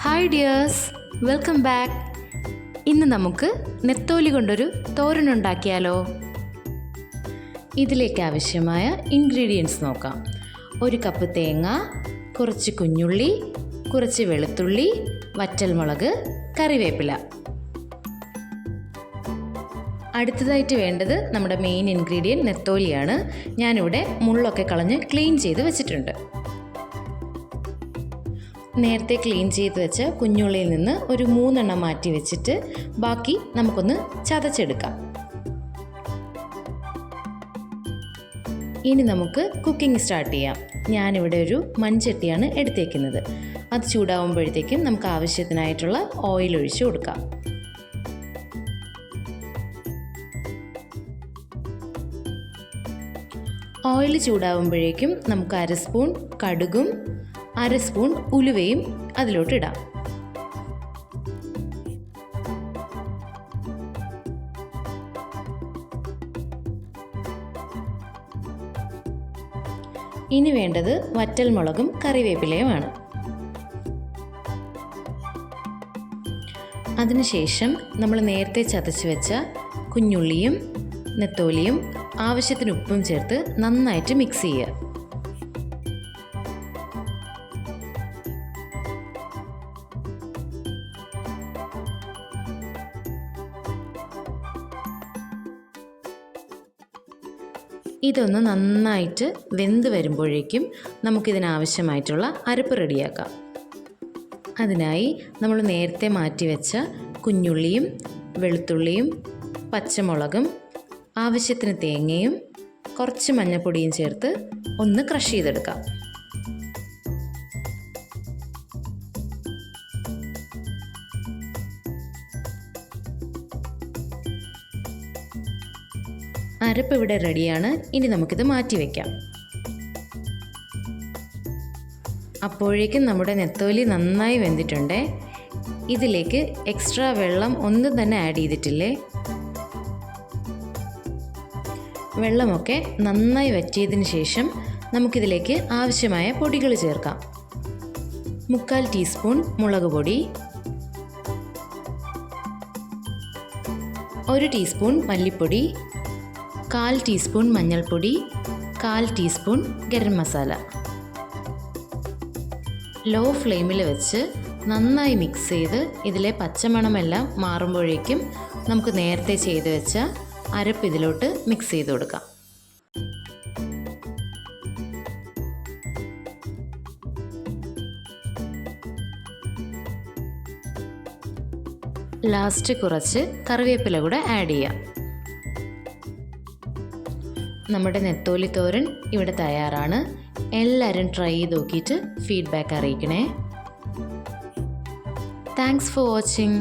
Hi dears, welcome back. ഇന്ന് നമുക്ക് നെത്തോലി കൊണ്ടൊരു തോരനുണ്ടാക്കിയാലോ? ഇതിലേക്ക് ആവശ്യമായ ഇൻഗ്രീഡിയൻസ് നോക്കാം. 1 കപ്പ് തേങ്ങ, കുറച്ച് കുഞ്ഞുള്ളി, കുറച്ച് വെളുത്തുള്ളി, വറ്റൽമുളക്, കറിവേപ്പില. അടുത്തതായിട്ട് വേണ്ടത് നമ്മുടെ മെയിൻ ഇൻഗ്രീഡിയൻറ്റ് നെത്തോലിയാണ്. ഞാനിവിടെ മുള്ളൊക്കെ കളഞ്ഞ് ക്ലീൻ ചെയ്ത് വെച്ചിട്ടുണ്ട്. നേരത്തെ ക്ലീൻ ചെയ്ത് വെച്ച കുഞ്ഞുള്ളിയിൽ നിന്ന് ഒരു 3 എണ്ണം മാറ്റി വെച്ചിട്ട് ബാക്കി നമുക്കൊന്ന് ചതച്ചെടുക്കാം. ഇനി നമുക്ക് കുക്കിംഗ് സ്റ്റാർട്ട് ചെയ്യാം. ഞാനിവിടെ ഒരു മൺചട്ടിയാണ് എടുത്തേക്കുന്നത്. അത് ചൂടാവുമ്പോഴത്തേക്കും നമുക്ക് ആവശ്യത്തിനായിട്ടുള്ള ഓയിൽ ഒഴിച്ചു കൊടുക്കാം. ഓയിൽ ചൂടാവുമ്പോഴേക്കും നമുക്ക് 1/2 സ്പൂൺ കടുകും 1/2 സ്പൂൺ ഉലുവയും അതിലോട്ടിടാം. ഇനി വേണ്ടത് വറ്റൽമുളകും കറിവേപ്പിലയുമാണ്. അതിനുശേഷം നമ്മൾ നേരത്തെ ചതച്ച് വെച്ച കുഞ്ഞുള്ളിയും നെത്തോലിയും ആവശ്യത്തിന് ഉപ്പും ചേർത്ത് നന്നായിട്ട് മിക്സ് ചെയ്യുക. ഇതൊന്ന് നന്നായിട്ട് വെന്ത് വരുമ്പോഴേക്കും നമുക്കിതിനാവശ്യമായിട്ടുള്ള അരപ്പ് റെഡിയാക്കാം. അതിനായി നമ്മൾ നേരത്തെ മാറ്റി വെച്ച കുഞ്ഞുള്ളിയും വെളുത്തുള്ളിയും പച്ചമുളകും ആവശ്യത്തിന് തേങ്ങയും കുറച്ച് മഞ്ഞൾപ്പൊടിയും ചേർത്ത് ഒന്ന് ക്രഷ് ചെയ്തെടുക്കാം. അരപ്പ് ഇവിടെ റെഡിയാണ്. ഇനി നമുക്കിത് മാറ്റി വയ്ക്കാം. അപ്പോഴേക്കും നമ്മുടെ നെത്തോലി നന്നായി വെന്തിട്ടുണ്ട്. ഇതിലേക്ക് എക്സ്ട്രാ വെള്ളം ഒന്നും തന്നെ ആഡ് ചെയ്തിട്ടില്ലേ. വെള്ളമൊക്കെ നന്നായി വറ്റിയതിന് ശേഷം നമുക്കിതിലേക്ക് ആവശ്യമായ പൊടികൾ ചേർക്കാം. 3/4 ടീസ്പൂൺ മുളക് പൊടി, 1 ടീസ്പൂൺ മല്ലിപ്പൊടി, 1/4 ടീസ്പൂൺ മഞ്ഞൾപ്പൊടി, 1/4 ടീസ്പൂൺ ഗരം മസാല. ലോ ഫ്ലെയിമിൽ വെച്ച് നന്നായി മിക്സ് ചെയ്ത് ഇതിലെ പച്ചമണമെല്ലാം മാറുമ്പോഴേക്കും നമുക്ക് നേരത്തെ ചെയ്ത് വെച്ച അരപ്പ് ഇതിലോട്ട് മിക്സ് ചെയ്ത് കൊടുക്കാം. ലാസ്റ്റ് കുറച്ച് കറിവേപ്പില കൂടെ ആഡ് ചെയ്യാം. നമ്മുടെ നെത്തോലി തോരൻ ഇവിടെ തയ്യാറാണ്. എല്ലാവരും ട്രൈ ചെയ്ത് നോക്കിയിട്ട് ഫീഡ്ബാക്ക് അറിയിക്കണേ. Thanks for watching.